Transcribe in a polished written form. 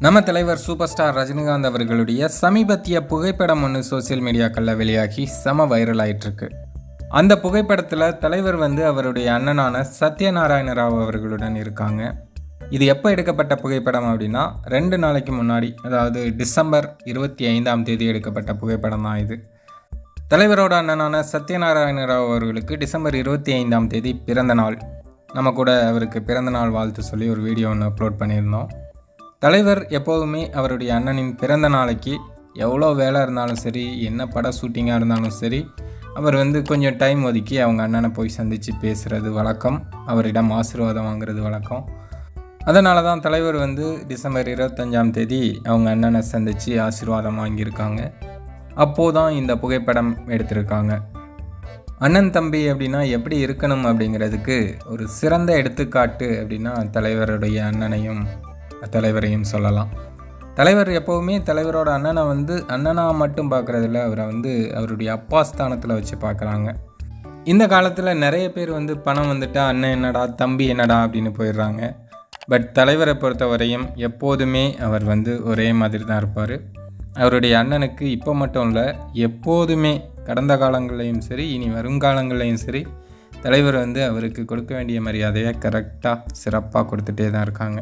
நம்ம தலைவர் super star Rajinikanth அவர்களுடைய சமீபத்திய புகைப்படம் ஒன்று சோசியல் மீடியாக்களில் வெளியாகி செம வைரல் ஆயிட்டிருக்கு. அந்த புகைப்படத்தில் தலைவர் அவருடைய அண்ணனான சத்யநாராயண ராவ் அவர்களுடன் இருக்காங்க. இது எப்போ எடுக்கப்பட்ட புகைப்படம் அப்படின்னா 2 நாளைக்கு முன்னாடி, அதாவது டிசம்பர் 25 எடுக்கப்பட்ட புகைப்படம் தான் இது. தலைவரோட அண்ணனான சத்யநாராயண ராவ் அவர்களுக்கு டிசம்பர் 25 பிறந்த நாள். நம்ம கூட அவருக்கு பிறந்த நாள் வாழ்த்து சொல்லி ஒரு வீடியோ ஒன்று அப்லோட் பண்ணியிருந்தோம். தலைவர் எப்போதுமே அவருடைய அண்ணனின் பிறந்த நாளைக்கு எவ்வளோ வேலை இருந்தாலும் சரி, என்ன பட ஷூட்டிங்காக இருந்தாலும் சரி, அவர் கொஞ்சம் டைம் ஒதுக்கி அவங்க அண்ணனை போய் சந்தித்து பேசுகிறது வழக்கம், அவரிடம் ஆசீர்வாதம் வாங்குறது வழக்கம். அதனால தான் தலைவர் டிசம்பர் 25 அவங்க அண்ணனை சந்தித்து ஆசீர்வாதம் வாங்கியிருக்காங்க. அப்போது தான் இந்த புகைப்படம் எடுத்திருக்காங்க. அண்ணன் தம்பி அப்படின்னா எப்படி இருக்கணும் அப்படிங்கிறதுக்கு ஒரு சிறந்த எடுத்துக்காட்டு அப்படின்னா தலைவருடைய தலைவரையும் சொல்லலாம். தலைவர் எப்போவுமே தலைவரோட அண்ணனை அண்ணனாக மட்டும் பார்க்குறதில்ல, அவரை அவருடைய அப்பா ஸ்தானத்தில் வச்சு பார்க்குறாங்க. இந்த காலத்தில் நிறைய பேர் பணம் வந்துட்டால் அண்ணன் என்னடா தம்பி என்னடா அப்படின்னு போயிடுறாங்க. பட் தலைவரை பொறுத்தவரையும் எப்போதுமே அவர் ஒரே மாதிரி தான் இருப்பார். அவருடைய அண்ணனுக்கு இப்போ மட்டும் இல்லை, எப்போதுமே கடந்த காலங்கள்லையும் சரி, இனி வருங்காலங்கள்லையும் சரி, தலைவர் அவருக்கு கொடுக்க வேண்டிய மரியாதையை கரெக்டாக சிறப்பாக கொடுத்துட்டே தான் இருக்காங்க.